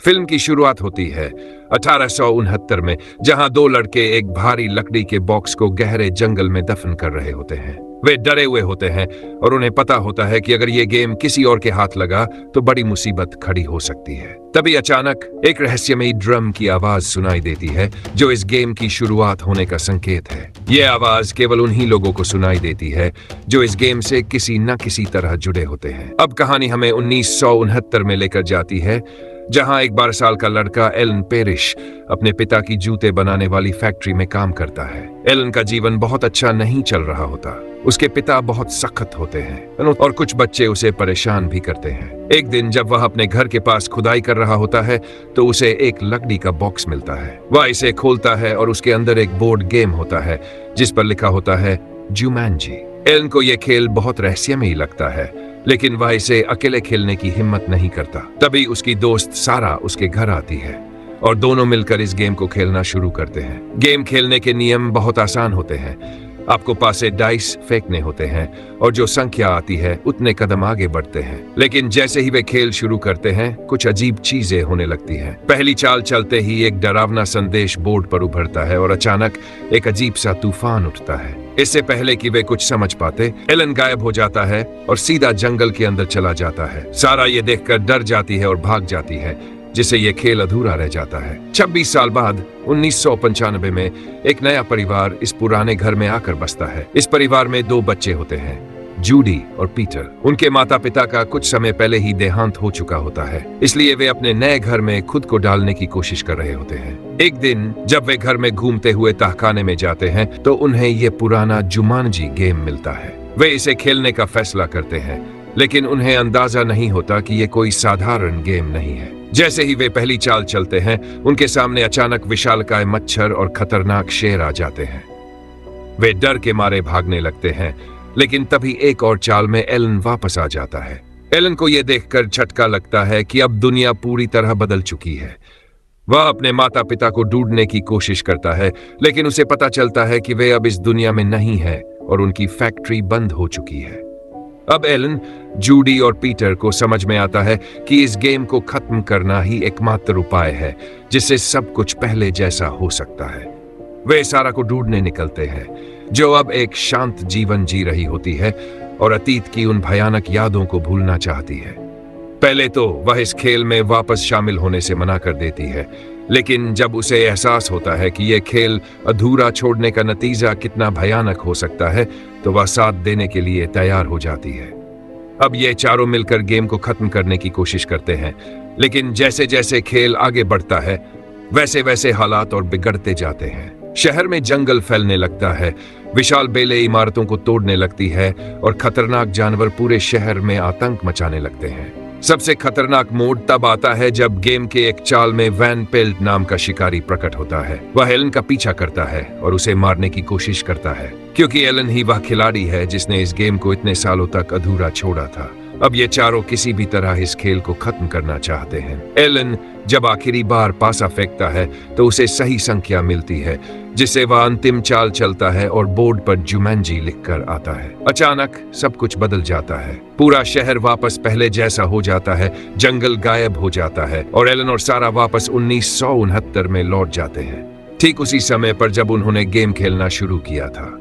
Film की शुरुआत होती है 1869 में, जहां दो लड़के एक भारी लकड़ी के बॉक्स को गहरे जंगल में दफन कर रहे होते हैं। वे डरे हुए होते हैं और उन्हें पता होता है कि अगर ये गेम किसी और के हाथ लगा तो बड़ी मुसीबत खड़ी हो सकती है। तभी अचानक एक रहस्यमयी ड्रम की आवाज सुनाई देती है, जो इस गेम की शुरुआत होने का संकेत है। यह आवाज केवल उन्हीं लोगों को सुनाई देती है जो इस गेम से किसी न किसी तरह जुड़े होते हैं। अब कहानी हमें 1969 में लेकर जाती है, जहां एक 12 साल का लड़का एलन पेरिश अपने पिता की जूते बनाने वाली फैक्ट्री में काम करता है। एलन का जीवन बहुत अच्छा नहीं चल रहा होता। उसके पिता बहुत सख्त होते हैं और कुछ बच्चे उसे परेशान भी करते हैं। एक दिन जब वह अपने घर के पास खुदाई कर रहा होता है तो उसे एक लकड़ी का बॉक्स मिलता है। वह इसे खोलता है और उसके अंदर एक बोर्ड गेम होता है जिस पर लिखा होता है जुमांजी। एलन को यह खेल बहुत रहस्यमयी लगता है, लेकिन वह इसे अकेले खेलने की हिम्मत नहीं करता। तभी उसकी दोस्त सारा उसके घर आती है और दोनों मिलकर इस गेम को खेलना शुरू करते हैं। गेम खेलने के नियम बहुत आसान होते हैं। आपको पासे डाइस फेंकने होते हैं और जो संख्या आती है उतने कदम आगे बढ़ते हैं। लेकिन जैसे ही वे खेल शुरू करते हैं, कुछ अजीब चीजें होने लगती हैं। पहली चाल चलते ही एक डरावना संदेश बोर्ड पर उभरता है और अचानक एक अजीब सा तूफान उठता है। इससे पहले कि वे कुछ समझ पाते, एलन गायब हो जाता है और सीधा जंगल के अंदर चला जाता है। सारा ये देखकर डर जाती है और भाग जाती है, जिससे यह खेल अधूरा रह जाता है। 26 साल बाद 1995 में एक नया परिवार इस पुराने घर में आकर बसता है। इस परिवार में दो बच्चे होते हैं, जूडी और पीटर। उनके माता पिता का कुछ समय पहले ही देहांत हो चुका होता है, इसलिए वे अपने नए घर में खुद को डालने की कोशिश कर रहे होते हैं। एक दिन जब वे घर में घूमते हुए तहखाने में जाते हैं तो उन्हें यह पुराना जुमांजी गेम मिलता है। वे इसे खेलने का फैसला करते हैं, लेकिन उन्हें अंदाजा नहीं होता कि यह कोई साधारण गेम नहीं है। जैसे ही वे पहली चाल चलते हैं, उनके सामने अचानक विशालकाय मच्छर और खतरनाक शेर आ जाते हैं। वे डर के मारे भागने लगते हैं, लेकिन तभी एक और चाल में एलन वापस आ जाता है। एलन को यह देखकर झटका लगता है कि अब दुनिया पूरी तरह बदल चुकी है। वह अपने माता पिता को ढूंढने की कोशिश करता है, लेकिन उसे पता चलता है कि वे अब इस दुनिया में नहीं है और उनकी फैक्ट्री बंद हो चुकी है। अब एलन, जूडी और पीटर को समझ में आता है कि इस गेम को खत्म करना ही एकमात्र उपाय है जिससे सब कुछ पहले जैसा हो सकता है। वे सारा को ढूंढने निकलते हैं, जो अब एक शांत जीवन जी रही होती है और अतीत की उन भयानक यादों को भूलना चाहती है। पहले तो वह इस खेल में वापस शामिल होने से मना कर देती है, लेकिन जब उसे एहसास होता है कि यह खेल अधूरा छोड़ने का नतीजा कितना भयानक हो सकता है, तो वह साथ देने के लिए तैयार हो जाती है। अब ये चारों मिलकर गेम को खत्म करने की कोशिश करते हैं, लेकिन जैसे जैसे खेल आगे बढ़ता है, वैसे वैसे हालात और बिगड़ते जाते हैं। शहर में जंगल फैलने लगता है, विशाल बेलें इमारतों को तोड़ने लगती है और खतरनाक जानवर पूरे शहर में आतंक मचाने लगते हैं। सबसे खतरनाक मोड़ तब आता है जब गेम के एक चाल में वैन पेल्ट नाम का शिकारी प्रकट होता है। वह एलन का पीछा करता है और उसे मारने की कोशिश करता है, क्योंकि एलन ही वह खिलाड़ी है जिसने इस गेम को इतने सालों तक अधूरा छोड़ा था। अब ये चारों किसी भी तरह इस खेल को खत्म करना चाहते हैं। एलन जब आखिरी बार पासा फेंकता है तो उसे सही संख्या मिलती है, जिससे वह अंतिम चाल चलता है और बोर्ड पर जुमांजी लिखकर आता है। अचानक सब कुछ बदल जाता है। पूरा शहर वापस पहले जैसा हो जाता है, जंगल गायब हो जाता है और एलन और सारा वापस 1969 में लौट जाते हैं, ठीक उसी समय पर जब उन्होंने गेम खेलना शुरू किया था।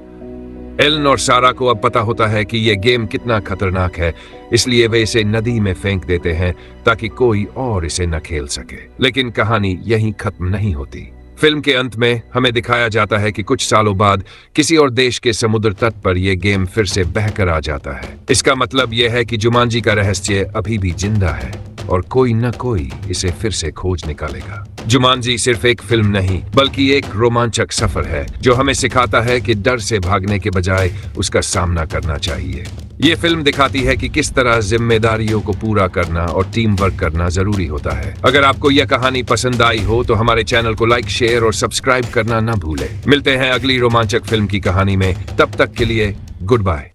एलन और सारा को अब पता होता है कि यह गेम कितना खतरनाक है, इसलिए वे इसे नदी में फेंक देते हैं ताकि कोई और इसे न खेल सके। लेकिन कहानी यहीं खत्म नहीं होती। फिल्म के अंत में हमें दिखाया जाता है कि कुछ सालों बाद किसी और देश के समुद्र तट पर यह गेम फिर से बहकर आ जाता है। इसका मतलब यह है कि जुमांजी का रहस्य अभी भी जिंदा है और कोई न कोई इसे फिर से खोज निकालेगा। जुमांजी सिर्फ एक फिल्म नहीं, बल्कि एक रोमांचक सफर है जो हमें सिखाता है कि डर से भागने के बजाय उसका सामना करना चाहिए। ये फिल्म दिखाती है कि किस तरह जिम्मेदारियों को पूरा करना और टीम वर्क करना जरूरी होता है। अगर आपको यह कहानी पसंद आई हो तो हमारे चैनल को लाइक, शेयर और सब्सक्राइब करना न भूलें। मिलते हैं अगली रोमांचक फिल्म की कहानी में। तब तक के लिए गुड बाय।